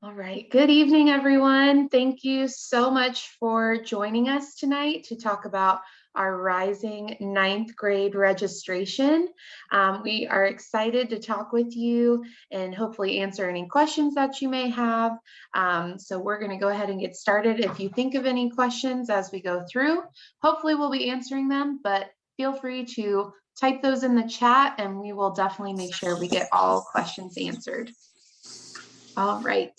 All right. Good evening, everyone. Thank you so much for joining us tonight to talk about our rising ninth grade registration. We are excited to talk with you and hopefully answer any questions that you may have. So we're going to go ahead and get started. If you think of any questions as we go through, hopefully we'll be answering them, but feel free to type those in the chat and we will definitely make sure we get all questions answered. All right,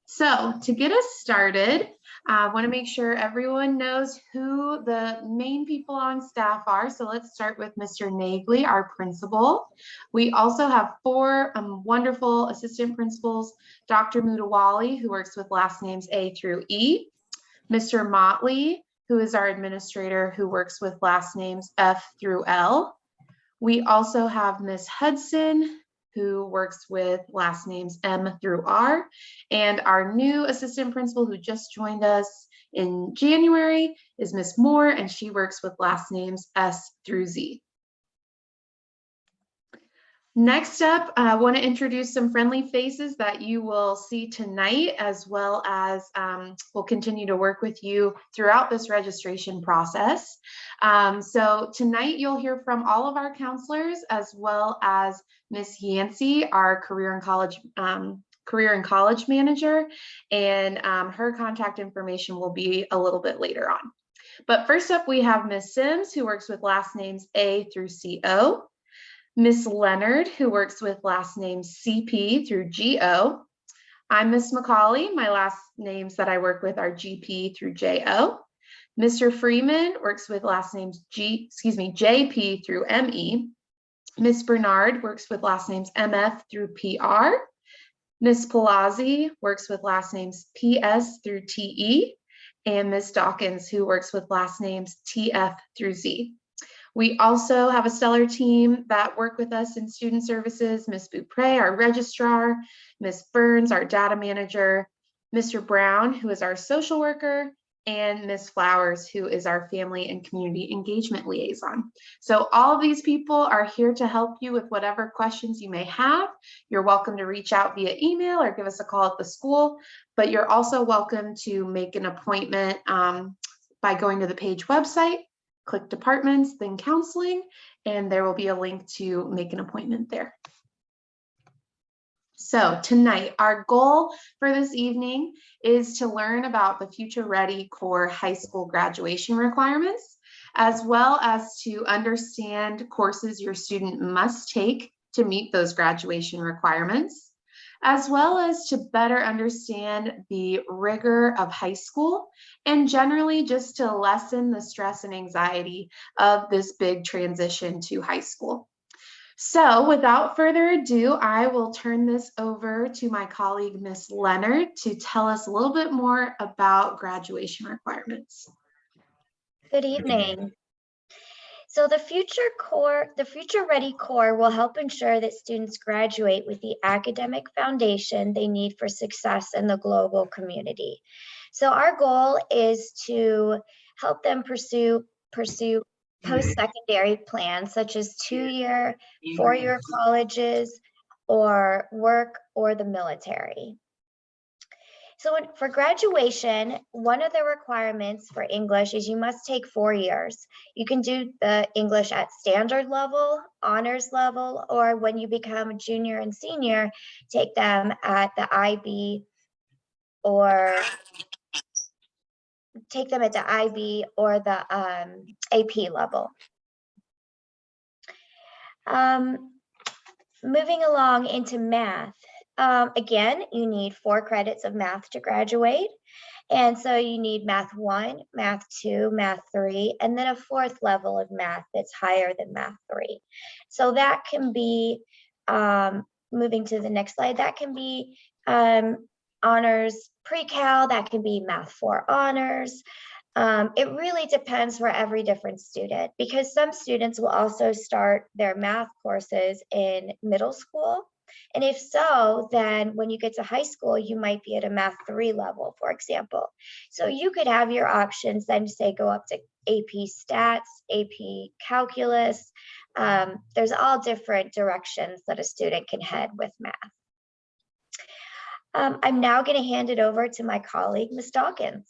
so to get us started, I want to make sure everyone knows who the main people on staff are. So let's start with Mr. Nagley, our principal. We also have four wonderful assistant principals, Dr. Mutawali, who works with last names A through E, Mr. Motley, who is our administrator, who works with last names F through L. We also have Ms. Hudson, who works with last names M through R, and our new assistant principal who just joined us in January is Ms. Moore, and she works with last names S through Z. Next up, I want to introduce some friendly faces that you will see tonight, as well as we'll continue to work with you throughout this registration process. So tonight you'll hear from all of our counselors, as well as Ms. Yancey, our career and college manager, and her contact information will be a little bit later on. But first up, we have Ms. Sims, who works with last names A through CO. Miss Leonard, who works with last names CP through GO. I'm Miss McCauley. My last names that I work with are GP through JO. Mr. Freeman works with last names JP through ME. Miss Bernard works with last names MF through PR. Miss Palazzi works with last names PS through TE. And Miss Dawkins, who works with last names TF through Z. We also have a stellar team that work with us in student services, Ms. Beaupre, our registrar, Ms. Burns, our data manager, Mr. Brown, who is our social worker, and Ms. Flowers, who is our family and community engagement liaison. So all of these people are here to help you with whatever questions you may have. You're welcome to reach out via email or give us a call at the school, but you're also welcome to make an appointment by going to the page website. Click departments, then counseling, and there will be a link to make an appointment there. So tonight, our goal for this evening is to learn about the Future Ready Core high school graduation requirements, as well as to understand courses your student must take to meet those graduation requirements, as well as to better understand the rigor of high school and generally just to lessen the stress and anxiety of this big transition to high school. So without further ado, I will turn this over to my colleague, Ms. Leonard, to tell us a little bit more about graduation requirements. Good evening. So the Future Ready Core will help ensure that students graduate with the academic foundation they need for success in the global community. So our goal is to help them pursue post-secondary plans such as 2-year, 4-year colleges, or work or the military. So for graduation, one of the requirements for English is you must take 4 years. You can do the English at standard level, honors level, or when you become a junior and senior, take them at the IB or the AP level. Moving along into math. Again, you need 4 credits of math to graduate. And so you need math 1, math 2, math 3, and then a 4th level of math that's higher than math 3. So that can be, moving to the next slide, that can be honors pre-cal, that can be math 4 honors. It really depends for every different student because some students will also start their math courses in middle school. And if so, then when you get to high school, you might be at a math 3 level, for example. So you could have your options then say go up to AP stats, AP calculus. There's all different directions that a student can head with math. I'm now going to hand it over to my colleague, Ms. Dawkins.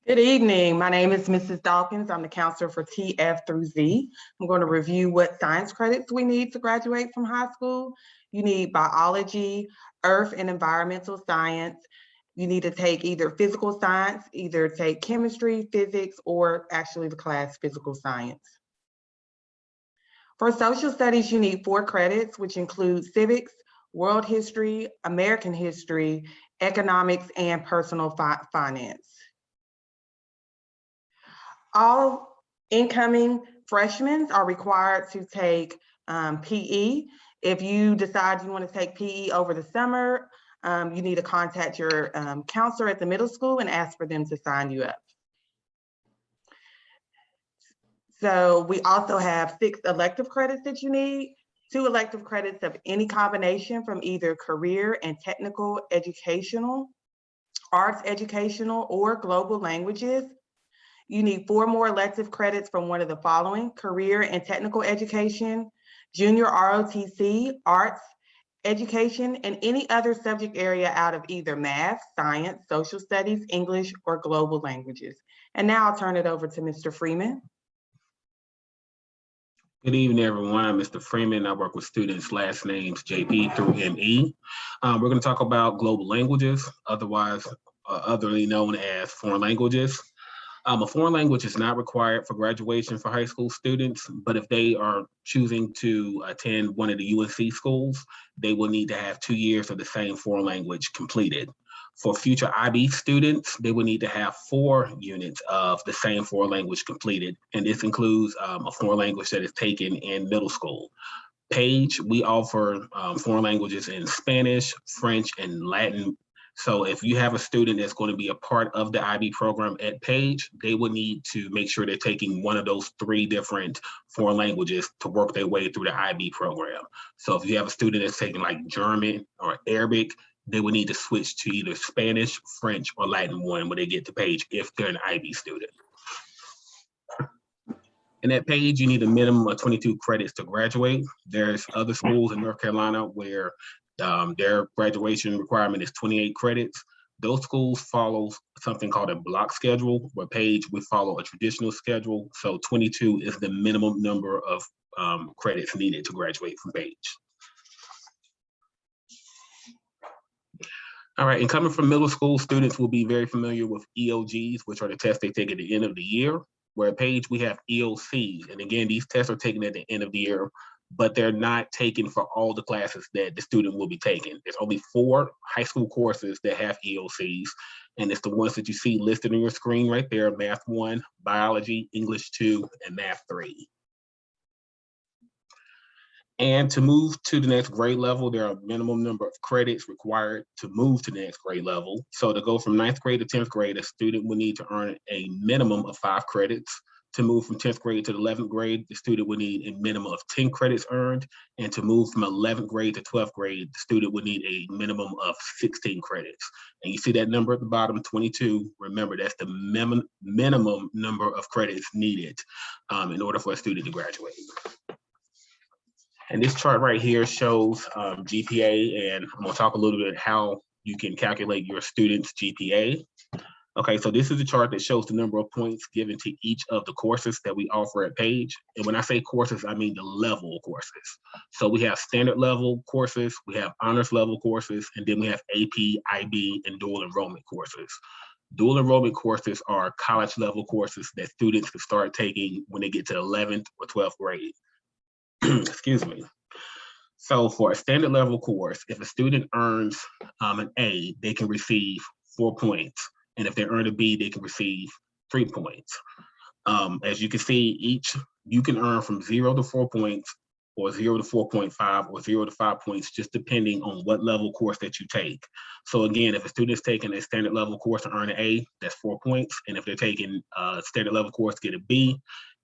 Good evening. My name is Mrs. Dawkins. I'm the counselor for TF through Z. I'm going to review what science credits we need to graduate from high school. You need biology, earth and environmental science. You need to take either physical science, either take chemistry, physics, or actually the class physical science. For social studies, you need 4 credits, which include civics, world history, American history, economics, and personal finance. All incoming freshmen are required to take PE. If you decide you want to take PE over the summer, you need to contact your counselor at the middle school and ask for them to sign you up. So we also have 6 elective credits that you need, 2 elective credits of any combination from either career and technical educational, arts educational, or global languages. You need 4 more elective credits from one of the following: career and technical education, junior ROTC, arts education, and any other subject area out of either math, science, social studies, English, or global languages. And now I'll turn it over to Mr. Freeman. Good evening, everyone. I'm Mr. Freeman. I work with students' last names JP through ME. We're going to talk about global languages, otherwise otherly known as foreign languages. A foreign language is not required for graduation for high school students, but if they are choosing to attend one of the UNC schools, they will need to have 2 years of the same foreign language completed. For future IB students, they will need to have 4 units of the same foreign language completed, and this includes a foreign language that is taken in middle school. Page, we offer foreign languages in Spanish, French, and Latin. So if you have a student that's going to be a part of the IB program at Page, they will need to make sure they're taking one of those 3 different foreign languages to work their way through the IB program. So if you have a student that's taking like German or Arabic, they would need to switch to either Spanish, French, or Latin 1 when they get to Page if they're an IB student. And at Page, you need a minimum of 22 credits to graduate. There's other schools in North Carolina where their graduation requirement is 28 credits. Those schools follow something called a block schedule, where Page would follow a traditional schedule. So 22 is the minimum number of credits needed to graduate from Page. All right, and coming from middle school, students will be very familiar with EOGs, which are the tests they take at the end of the year. Where at Page, we have EOCs. And again, these tests are taken at the end of the year, but they're not taken for all the classes that the student will be taking. There's only 4 high school courses that have EOCs, and it's the ones that you see listed on your screen right there: Math 1, Biology, English 2, and Math 3. And to move to the next grade level, there are a minimum number of credits required to move to the next grade level. So to go from 9th grade to 10th grade, a student will need to earn a minimum of 5 credits. To move from 10th grade to 11th grade, the student would need a minimum of 10 credits earned. And to move from 11th grade to 12th grade, the student would need a minimum of 16 credits. And you see that number at the bottom, 22. Remember, that's the minimum number of credits needed in order for a student to graduate. And this chart right here shows GPA, and I'm gonna talk a little bit how you can calculate your student's GPA. Okay, so this is a chart that shows the number of points given to each of the courses that we offer at Page. And when I say courses, I mean the level of courses. So we have standard level courses, we have honors level courses, and then we have AP, IB, and dual enrollment courses. Dual enrollment courses are college level courses that students can start taking when they get to 11th or 12th grade. Excuse me. So for a standard level course, if a student earns an A, they can receive 4 points. And if they earn a B, they can receive 3 points. As you can see, you can earn from 0 to 4 points, or 0 to 4.5, or 0 to 5 points, just depending on what level course that you take. So again, if a student's taking a standard level course to earn an A, that's 4 points. And if they're taking a standard level course to get a B,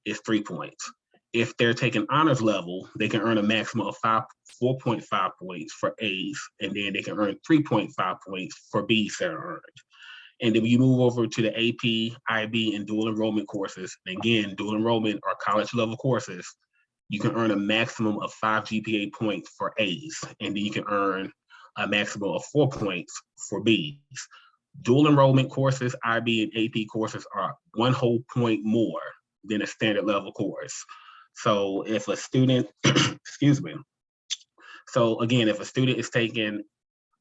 it's 3 points. If they're taking honors level, they can earn a maximum of 4.5 points for A's, and then they can earn 3.5 points for B's that are earned. And then when you move over to the AP, IB, and dual enrollment courses, and again, dual enrollment are college level courses, you can earn a maximum of 5 GPA points for A's, and then you can earn a maximum of 4 points for Bs. Dual enrollment courses, IB and AP courses, are 1 whole point more than a standard level course. So if a student, excuse me. So again, if a student is taking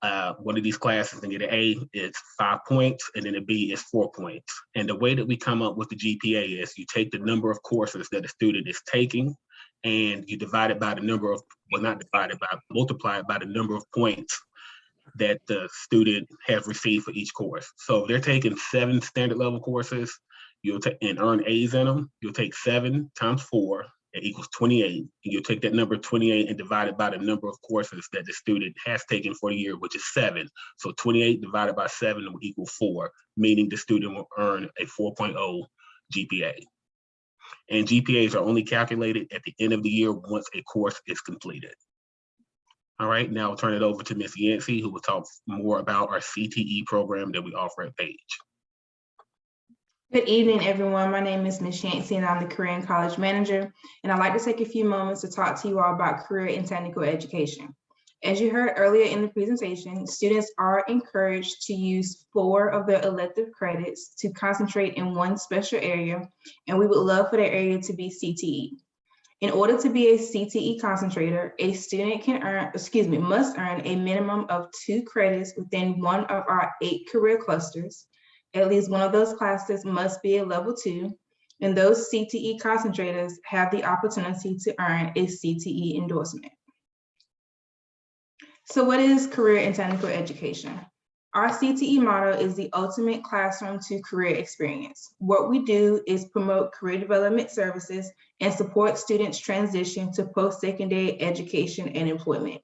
one of these classes and get an A, it's 5 points, and then a B is 4 points. And the way that we come up with the GPA is you take the number of courses that a student is taking, and you divide it by the number of, well, not divided by, multiply it by the number of points that the student has received for each course. So if they're taking 7 standard level courses, you'll take and earn A's in them, you'll take 7 times 4, it equals 28. And you'll take that number 28 and divide it by the number of courses that the student has taken for the year, which is 7. So 28 divided by 7 will equal 4, meaning the student will earn a 4.0 GPA. And GPAs are only calculated at the end of the year once a course is completed. All right, now I'll turn it over to Ms. Yancey, who will talk more about our CTE program that we offer at Page. Good evening, everyone. My name is Ms. Yancey, and I'm the Career and College Manager. And I'd like to take a few moments to talk to you all about career and technical education. As you heard earlier in the presentation, students are encouraged to use 4 of their elective credits to concentrate in one special area, and we would love for that area to be CTE. In order to be a CTE concentrator, a student must earn a minimum of 2 credits within one of our 8 career clusters. At least one of those classes must be a level 2, and those CTE concentrators have the opportunity to earn a CTE endorsement. So what is career and technical education? Our CTE model is the ultimate classroom to career experience. What we do is promote career development services and support students' transition to post-secondary education and employment.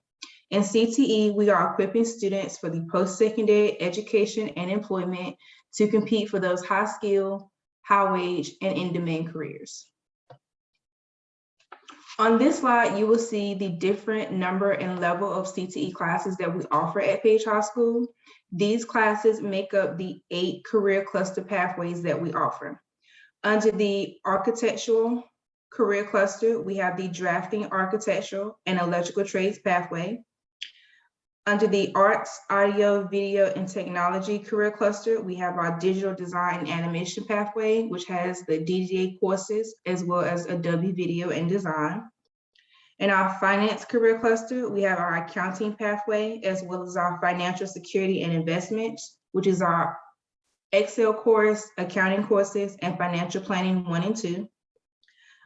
In CTE, we are equipping students for the post-secondary education and employment to compete for those high skill, high wage, and in-demand careers. On this slide, you will see the different number and level of CTE classes that we offer at Page High School. These classes make up the 8 career cluster pathways that we offer. Under the architectural career cluster, we have the drafting, architectural, and electrical trades pathway. Under the arts, audio, video, and technology career cluster, we have our digital design and animation pathway, which has the DDA courses, as well as Adobe Video and Design. In our finance career cluster, we have our accounting pathway, as well as our financial security and investments, which is our Excel course, accounting courses, and financial planning 1 and 2.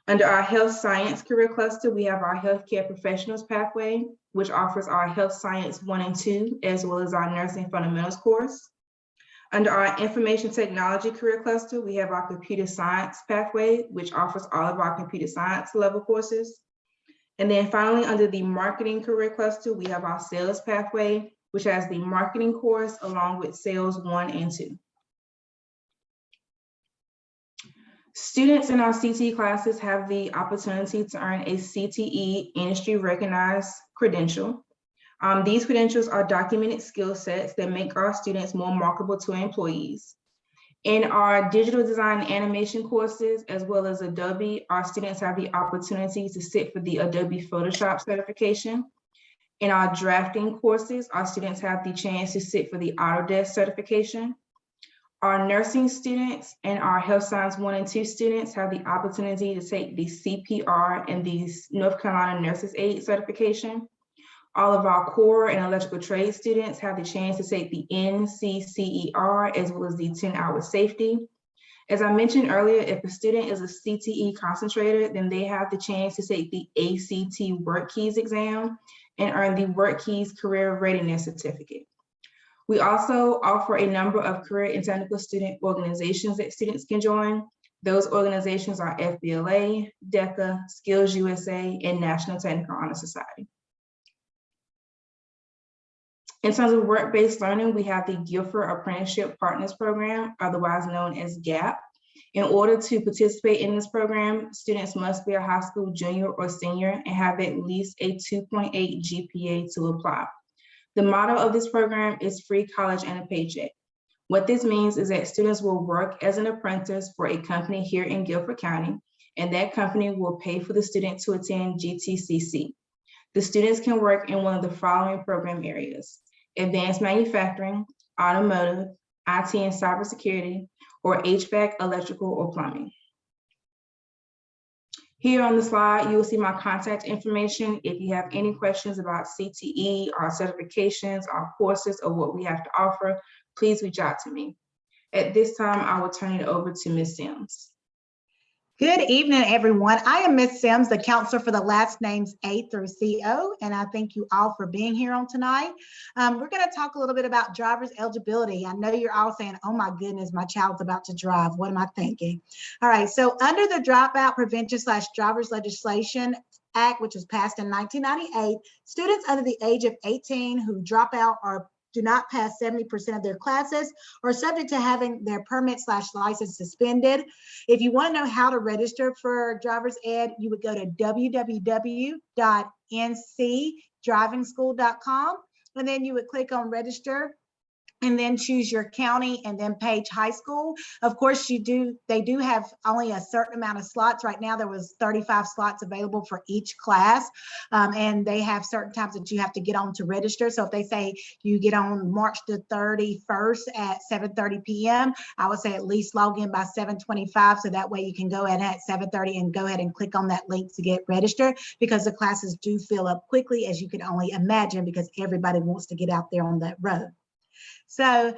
Under our health science career cluster, we have our healthcare professionals pathway, which offers our health science 1 and 2, as well as our nursing fundamentals course. Under our information technology career cluster, we have our computer science pathway, which offers all of our computer science level courses. And then finally, under the marketing career cluster, we have our sales pathway, which has the marketing course along with sales 1 and 2. Students in our CTE classes have the opportunity to earn a CTE industry recognized credential. These credentials are documented skill sets that make our students more marketable to employees. In our digital design and animation courses, as well as Adobe, our students have the opportunity to sit for the Adobe Photoshop certification. In our drafting courses, our students have the chance to sit for the Autodesk certification. Our nursing students and our health science 1 and 2 students have the opportunity to take the CPR and the North Carolina Nurses Aid certification. All of our core and electrical trade students have the chance to take the NCCER, as well as the 10-hour safety. As I mentioned earlier, if a student is a CTE concentrator, then they have the chance to take the ACT Work Keys exam and earn the Work Keys Career Readiness Certificate. We also offer a number of career and technical student organizations that students can join. Those organizations are FBLA, DECA, Skills USA, and National Technical Honor Society. In terms of work-based learning, we have the Guilford Apprenticeship Partners Program, otherwise known as GAP. In order to participate in this program, students must be a high school junior or senior and have at least a 2.8 GPA to apply. The motto of this program is free college and a paycheck. What this means is that students will work as an apprentice for a company here in Guilford County, and that company will pay for the student to attend GTCC. The students can work in one of the following program areas: advanced manufacturing, automotive, IT and cybersecurity, or HVAC, electrical, or plumbing. Here on the slide, you will see my contact information. If you have any questions about CTE, our certifications, our courses, or what we have to offer, please reach out to me. At this time, I will turn it over to Ms. Sims. Good evening, everyone. I am Ms. Sims, the counselor for the last names A through CO, and I thank you all for being here on tonight. We're going to talk a little bit about driver's eligibility. I know you're all saying, oh my goodness, my child's about to drive. What am I thinking? All right, so under the Dropout Prevention / Driver's Legislation Act, which was passed in 1998, students under the age of 18 who drop out or do not pass 70% of their classes are subject to having their permit / license suspended. If you want to know how to register for driver's ed, you would go to www.ncdrivingschool.com, and then you would click on register, and then choose your county and then Page High School. Of course, they do have only a certain amount of slots. Right now, there was 35 slots available for each class. And they have certain times that you have to get on to register. So if they say you get on March the 31st at 7:30 p.m., I would say at least log in by 7:25. So that way you can go ahead at 7:30 and go ahead and click on that link to get registered, because the classes do fill up quickly, as you can only imagine, because everybody wants to get out there on that road. So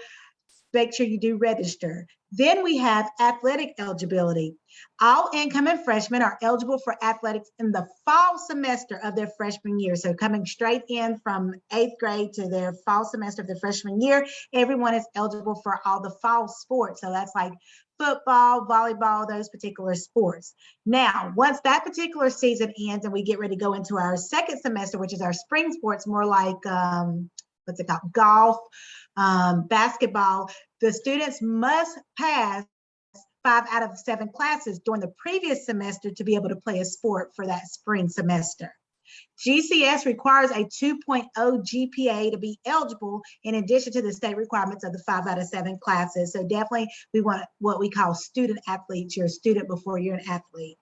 make sure you do register. Then we have athletic eligibility. All incoming freshmen are eligible for athletics in the fall semester of their freshman year. So coming straight in from 8th grade to their fall semester of their freshman year, everyone is eligible for all the fall sports. So that's like football, volleyball, those particular sports. Now, once that particular season ends and we get ready to go into our second semester, which is our spring sports, more like, what's it called? Golf, basketball, the students must pass 5 out of 7 classes during the previous semester to be able to play a sport for that spring semester. GCS requires a 2.0 GPA to be eligible, in addition to the state requirements of the 5 out of 7 classes. So definitely we want what we call student athletes. You're a student before you're an athlete.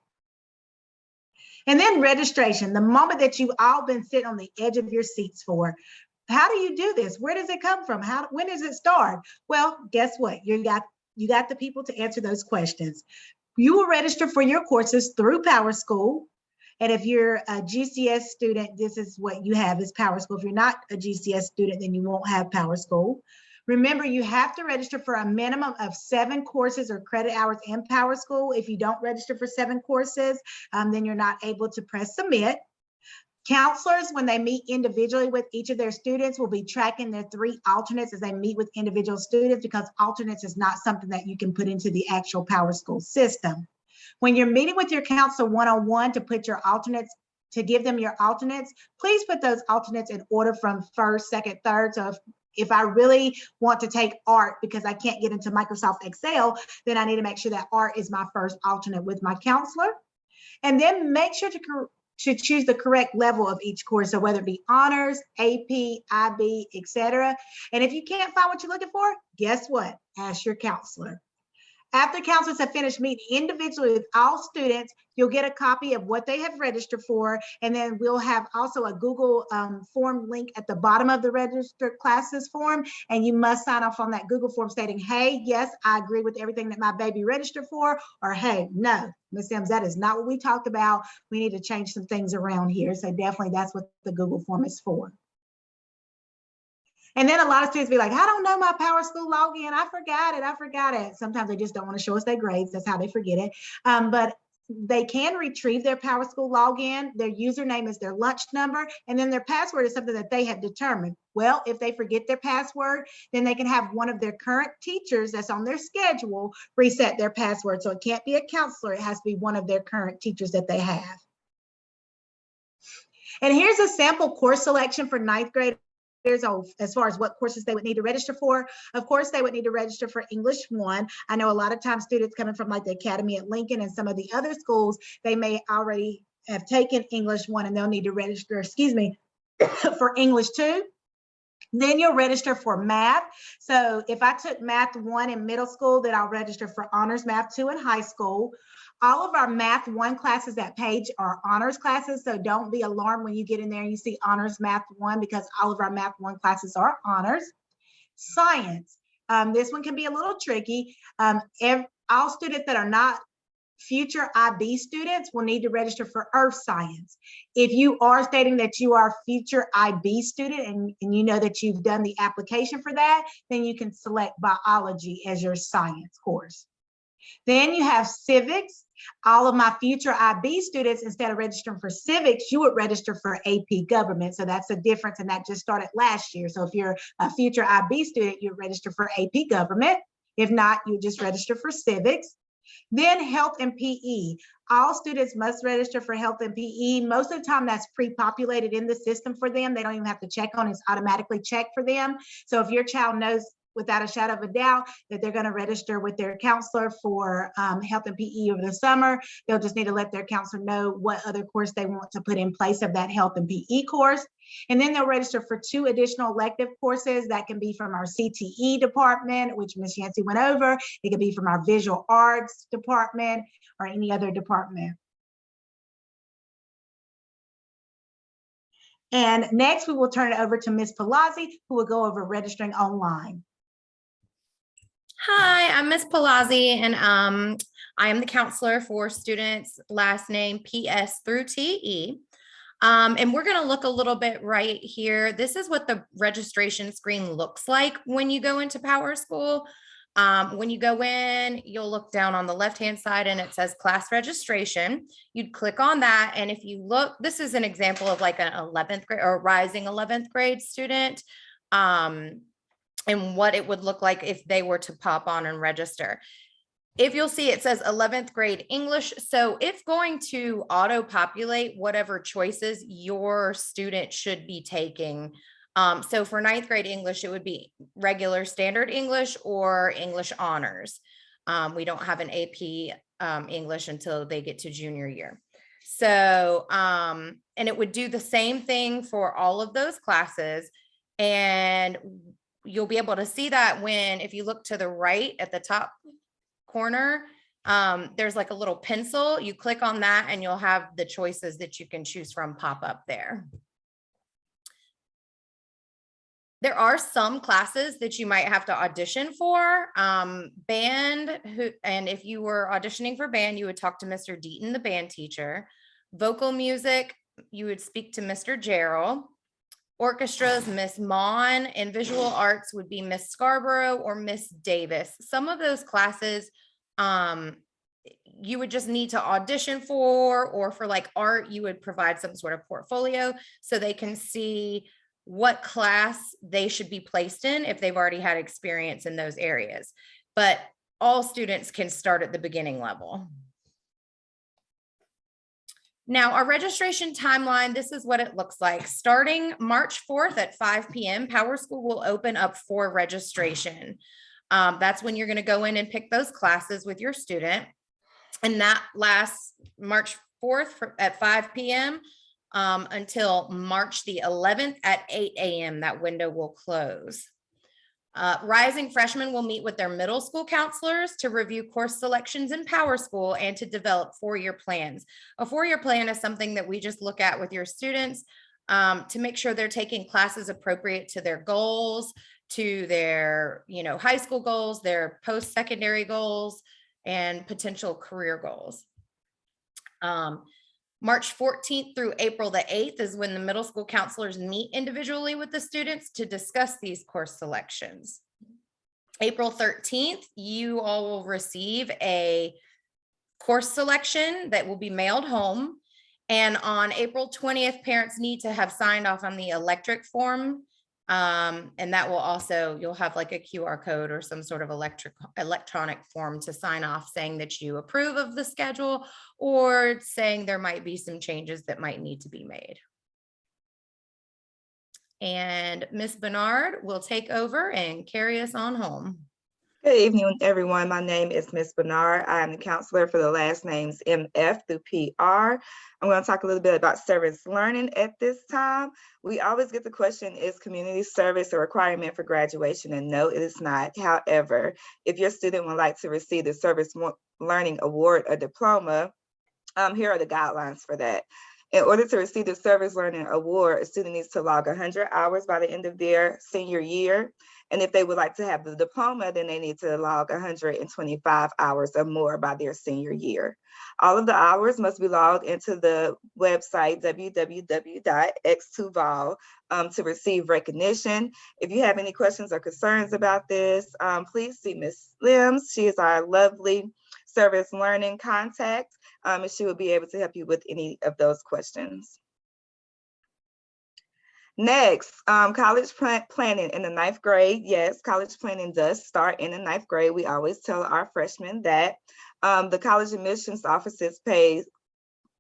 And then registration, the moment that you've all been sitting on the edge of your seats for. How do you do this? Where does it come from? When does it start? Well, guess what? You got the people to answer those questions. You will register for your courses through PowerSchool. And if you're a GCS student, this is what you have is PowerSchool. If you're not a GCS student, then you won't have PowerSchool. Remember, you have to register for a minimum of 7 courses or credit hours in PowerSchool. If you don't register for 7 courses, then you're not able to press submit. Counselors, when they meet individually with each of their students, will be tracking their 3 alternates as they meet with individual students, because alternates is not something that you can put into the actual PowerSchool system. When you're meeting with your counselor one-on-one to put your alternates, to give them your alternates, please put those alternates in order from first, second, third. So if I really want to take art because I can't get into Microsoft Excel, then I need to make sure that art is my first alternate with my counselor. And then make sure to choose the correct level of each course. So whether it be honors, AP, IB, etc. And if you can't find what you're looking for, guess what? Ask your counselor. After counselors have finished meeting individually with all students, you'll get a copy of what they have registered for, and then we'll have also a Google form link at the bottom of the registered classes form, and you must sign off on that Google form stating, hey, yes, I agree with everything that my baby registered for, or hey, no, Ms. Sims, that is not what we talked about. We need to change some things around here. So definitely that's what the Google form is for. And then a lot of students be like, I don't know my PowerSchool login. I forgot it. Sometimes they just don't want to show us their grades. That's how they forget it. But they can retrieve their PowerSchool login. Their username is their lunch number, and then their password is something that they have determined. Well, if they forget their password, then they can have one of their current teachers that's on their schedule reset their password. So it can't be a counselor. It has to be one of their current teachers that they have. And here's a sample course selection for 9th grade. As far as what courses they would need to register for. Of course, they would need to register for English 1. I know a lot of times students coming from like the Academy at Lincoln and some of the other schools, they may already have taken English 1 and they'll need to register, for English 2. Then you'll register for math. So if I took math 1 in middle school, then I'll register for honors math 2 in high school. All of our math 1 classes at Page are honors classes. So don't be alarmed when you get in there and you see honors math 1, because all of our math 1 classes are honors. Science. This one can be a little tricky. All students that are not future IB students will need to register for earth science. If you are stating that you are a future IB student and you know that you've done the application for that, then you can select biology as your science course. Then you have civics. All of my future IB students, instead of registering for civics, you would register for AP government. So that's a difference, and that just started last year. So if you're a future IB student, you register for AP government. If not, you just register for civics. Then health and PE. All students must register for health and PE. Most of the time that's pre-populated in the system for them. They don't even have to check on it. It's automatically checked for them. So if your child knows without a shadow of a doubt that they're going to register with their counselor for health and PE over the summer, they'll just need to let their counselor know what other course they want to put in place of that health and PE course. And then they'll register for 2 additional elective courses that can be from our CTE department, which Ms. Yancey went over. It could be from our visual arts department or any other department. And next we will turn it over to Ms. Palazzi, who will go over registering online. Hi, I'm Ms. Palazzi, and I am the counselor for students last name PS through TE. And we're going to look a little bit right here. This is what the registration screen looks like when you go into PowerSchool. When you go in, you'll look down on the left-hand side and it says class registration. You'd click on that. And if you look, this is an example of like an 11th grade or rising 11th grade student. And what it would look like if they were to pop on and register. If you'll see, it says 11th grade English. So it's going to auto-populate whatever choices your student should be taking. So for 9th grade English, it would be regular standard English or English honors. We don't have an AP English until they get to junior year. So, and it would do the same thing for all of those classes. And you'll be able to see that when, if you look to the right at the top corner, there's like a little pencil. You click on that and you'll have the choices that you can choose from pop up there. There are some classes that you might have to audition for. Band, and if you were auditioning for band, you would talk to Mr. Deaton, the band teacher. Vocal music, you would speak to Mr. Gerald. Orchestras, Miss Mon, and visual arts would be Miss Scarborough or Miss Davis. Some of those classes you would just need to audition for, or for like art, you would provide some sort of portfolio so they can see what class they should be placed in if they've already had experience in those areas. But all students can start at the beginning level. Now, our registration timeline, this is what it looks like. Starting March 4th at 5 p.m., PowerSchool will open up for registration. That's when you're going to go in and pick those classes with your student. And that lasts March 4th at 5 p.m. Until March the 11th at 8 a.m. That window will close. Rising freshmen will meet with their middle school counselors to review course selections in PowerSchool and to develop four-year plans. A four-year plan is something that we just look at with your students to make sure they're taking classes appropriate to their goals, to their, high school goals, their post-secondary goals, and potential career goals. March 14th through April the 8th is when the middle school counselors meet individually with the students to discuss these course selections. April 13th, you all will receive a course selection that will be mailed home. And on April 20th, parents need to have signed off on the electric form. And that will also, you'll have like a QR code or some sort of electronic form to sign off saying that you approve of the schedule or saying there might be some changes that might need to be made. And Ms. Bernard will take over and carry us on home. Good evening, everyone. My name is Miss Bernard. I am the counselor for the last names MF through PR. I'm going to talk a little bit about service learning at this time. We always get the question, is community service a requirement for graduation? And no, it is not. However, if your student would like to receive the Service Learning Award or diploma, here are the guidelines for that. In order to receive the Service Learning Award, a student needs to log 100 hours by the end of their senior year. And if they would like to have the diploma, then they need to log 125 hours or more by their senior year. All of the hours must be logged into the website www.x2vol to receive recognition. If you have any questions or concerns about this, please see Ms. Lims. She is our lovely service learning contact, and she will be able to help you with any of those questions. Next, college planning in the 9th grade. Yes, college planning does start in the 9th grade. We always tell our freshmen that. The college admissions offices pay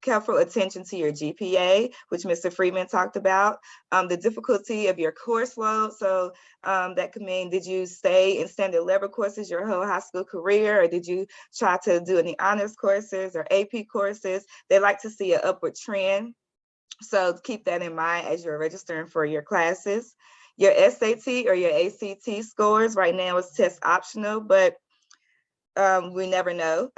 careful attention to your GPA, which Mr. Freeman talked about, the difficulty of your course load. So that could mean, did you stay in standard level courses your whole high school career, or did you try to do any honors courses or AP courses? They like to see an upward trend. So keep that in mind as you're registering for your classes. Your SAT or your ACT scores right now is test optional, but we never know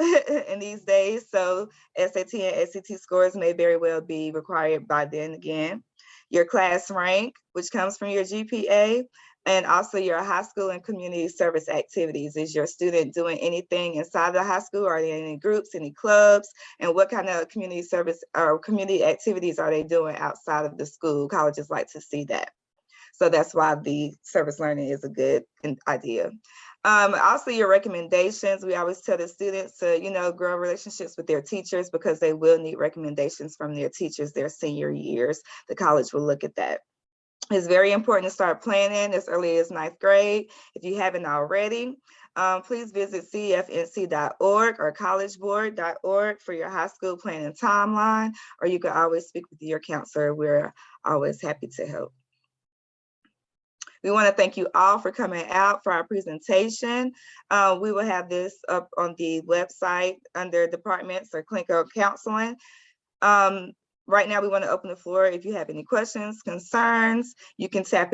in these days. So SAT and ACT scores may very well be required by then again. Your class rank, which comes from your GPA, and also your high school and community service activities. Is your student doing anything inside the high school? Are there any groups, any clubs? And what kind of community service or community activities are they doing outside of the school? Colleges like to see that. So that's why the service learning is a good idea. Also your recommendations. We always tell the students to, grow relationships with their teachers, because they will need recommendations from their teachers their senior years. The college will look at that. It's very important to start planning as early as 9th grade. If you haven't already, please visit cfnc.org or collegeboard.org for your high school planning timeline, or you can always speak with your counselor. We're always happy to help. We want to thank you all for coming out for our presentation. We will have this up on the website under departments or clinical counseling. Right now, we want to open the floor. If you have any questions, concerns, you can type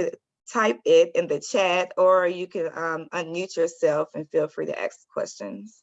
it in the chat, or you can unmute yourself and feel free to ask questions.